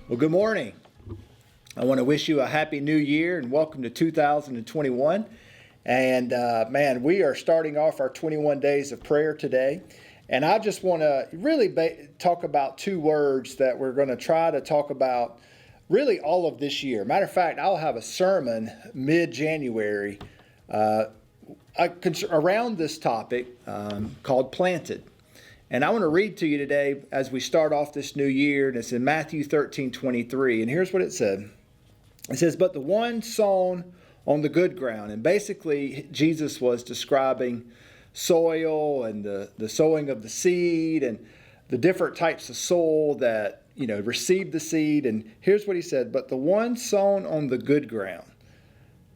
Well, good morning. I want to wish you a happy new year and welcome to 2021. And man, we are starting off our 21 days of prayer today. And I just want to really talk about two words that we're going to try to talk about really all of this year. Matter of fact, I'll have a sermon mid-January around this topic called Planted. And I want to read to you today as we start off this new year, and it's in Matthew 13:23. And here's what it said. It says, "But the one sown on the good ground." And basically, Jesus was describing soil and the sowing of the seed and the different types of soil that, received the seed. And here's what he said, "But the one sown on the good ground,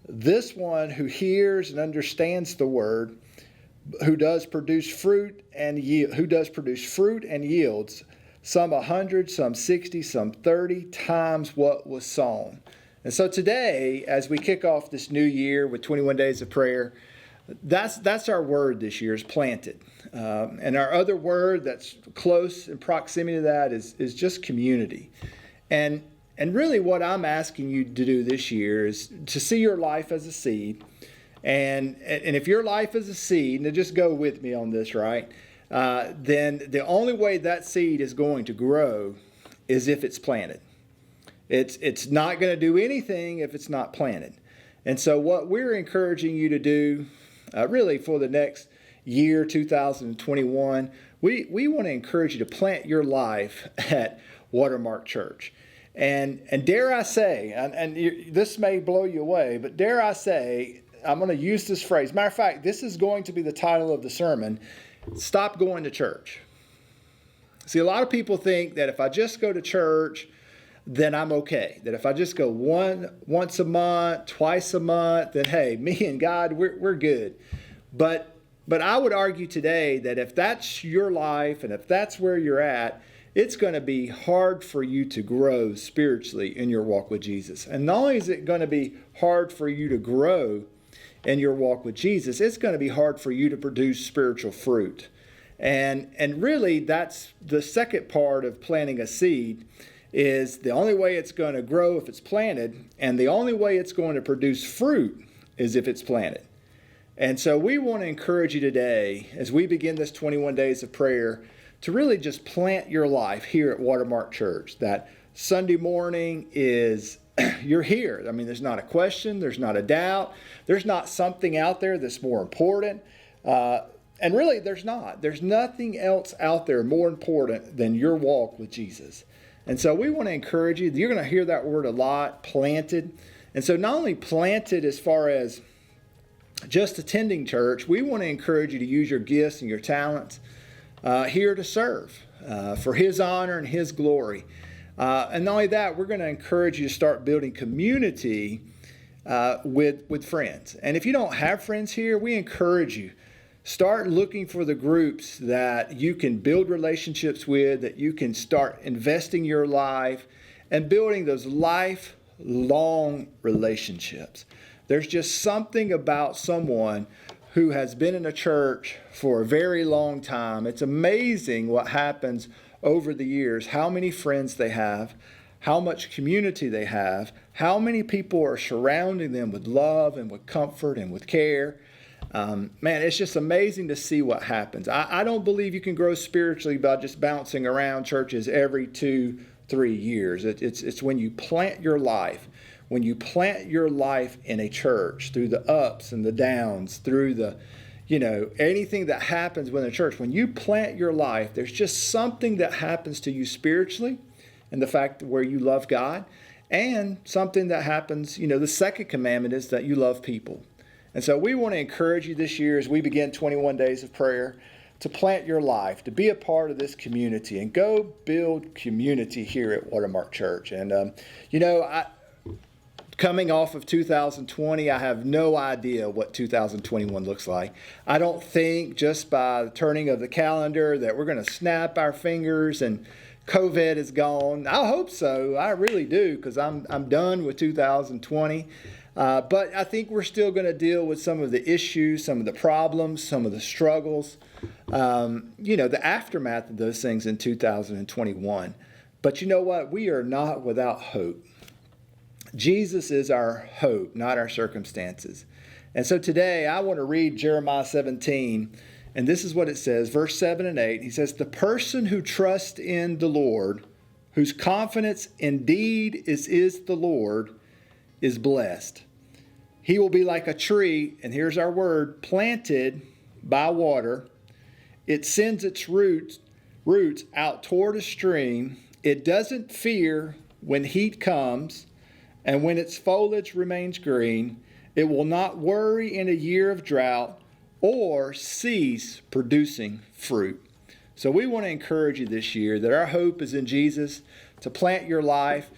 this one who hears and understands the word, who does produce fruit and yields some 100, some 60, some 30 times what was sown." And so today, as we kick off this new year with 21 days of prayer, that's our word this year, is planted. And our other word that's close in proximity to that is just community. And really what I'm asking you to do this year is to see your life as a seed. And if your life is a seed, and just go with me on this, right? Then the only way that seed is going to grow is if it's planted. It's not going to do anything if it's not planted. And so what we're encouraging you to do, really for the next year, 2021, we want to encourage you to plant your life at Watermark Church. And dare I say, and this may blow you away, but dare I say, I'm going to use this phrase. Matter of fact, this is going to be the title of the sermon, "Stop Going to Church." See, a lot of people think that if I just go to church, then I'm okay. That if I just go once a month, twice a month, then hey, me and God, we're good. But I would argue today that if that's your life and if that's where you're at, it's going to be hard for you to grow spiritually in your walk with Jesus. And not only is it going to be hard for you to grow in your walk with Jesus, it's going to be hard for you to produce spiritual fruit. And really, that's the second part of planting a seed, is the only way it's going to grow if it's planted, and the only way it's going to produce fruit is if it's planted. And so we want to encourage you today, as we begin this 21 days of prayer, to really just plant your life here at Watermark Church. That Sunday morning is, you're here. I mean, there's not a question, there's not a doubt, there's not something out there that's more important. And really, there's not. There's nothing else out there more important than your walk with Jesus. And so we want to encourage you. You're going to hear that word a lot, planted. And so not only planted as far as just attending church, we want to encourage you to use your gifts and your talents here to serve for His honor and His glory. And not only that, we're going to encourage you to start building community with friends. And if you don't have friends here, we encourage you, start looking for the groups that you can build relationships with, that you can start investing your life and building those lifelong relationships. There's just something about someone who has been in a church for a very long time. It's amazing what happens over the years, how many friends they have, how much community they have, how many people are surrounding them with love and with comfort and with care. Man, it's just amazing to see what happens. I don't believe you can grow spiritually by just bouncing around churches every 2-3 years. It's when you plant your life. When you plant your life in a church, through the ups and the downs, through the, anything that happens within a church, when you plant your life, there's just something that happens to you spiritually, and the fact where you love God, and something that happens, the second commandment is that you love people. And so we want to encourage you this year as we begin 21 days of prayer to plant your life, to be a part of this community, and go build community here at Watermark Church. And, coming off of 2020, I have no idea what 2021 looks like. I don't think just by the turning of the calendar that we're going to snap our fingers and COVID is gone. I hope so. I really do, because I'm done with 2020. But I think we're still going to deal with some of the issues, some of the problems, some of the struggles, the aftermath of those things in 2021. But you know what? We are not without hope. Jesus is our hope, not our circumstances. And so today I want to read Jeremiah 17, and this is what it says, verse 7 and 8. He says, the person who trusts in the Lord, whose confidence indeed is the Lord, is blessed. He will be like a tree, and here's our word, planted by water. It sends its roots out toward a stream. It doesn't fear when heat comes, and when its foliage remains green. It will not worry in a year of drought or cease producing fruit. So we want to encourage you this year that our hope is in Jesus, to plant your life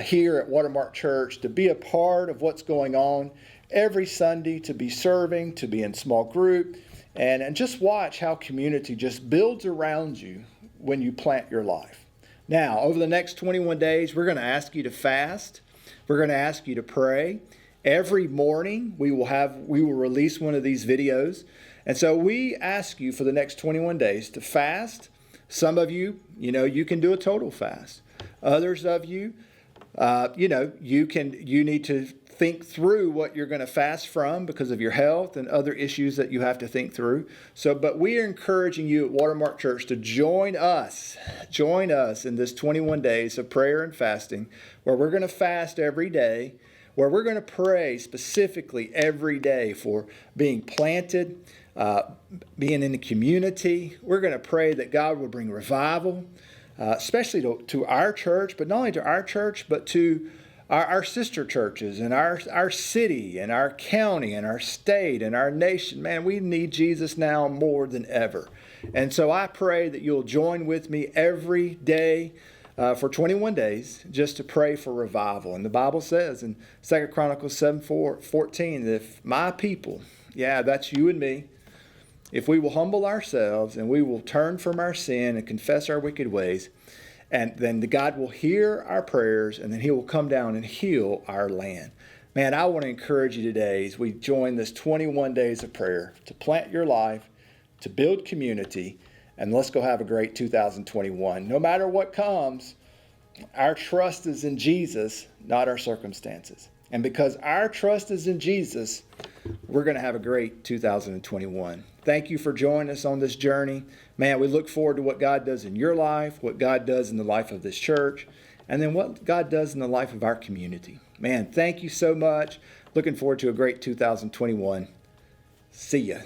here at Watermark Church, to be a part of what's going on every Sunday, to be serving, to be in small group, and just watch how community just builds around you when you plant your life. Now, over the next 21 days, we're going to ask you to fast. We're going to ask you to pray. Every morning, we will release one of these videos. And so we ask you for the next 21 days to fast. Some of you, you can do a total fast. Others of you, you need to think through what you're going to fast from because of your health and other issues that you have to think through. But we are encouraging you at Watermark Church to join us in this 21 days of prayer and fasting, where we're going to fast every day, where we're going to pray specifically every day for being planted, being in the community. We're going to pray that God will bring revival, especially to our church, but not only to our church, but to our sister churches and our city and our county and our state and our nation. Man, we need Jesus now more than ever. And so I pray that you'll join with me every day for 21 days just to pray for revival. And the Bible says in 2 Chronicles 7:14, if my people, that's you and me, if we will humble ourselves and we will turn from our sin and confess our wicked ways, and then God will hear our prayers, and then he will come down and heal our land. Man, I want to encourage you today as we join this 21 days of prayer to plant your life, to build community, and let's go have a great 2021. No matter what comes, our trust is in Jesus, not our circumstances. And because our trust is in Jesus, we're going to have a great 2021. Thank you for joining us on this journey. Man, we look forward to what God does in your life, what God does in the life of this church, and then what God does in the life of our community. Man, thank you so much. Looking forward to a great 2021. See ya.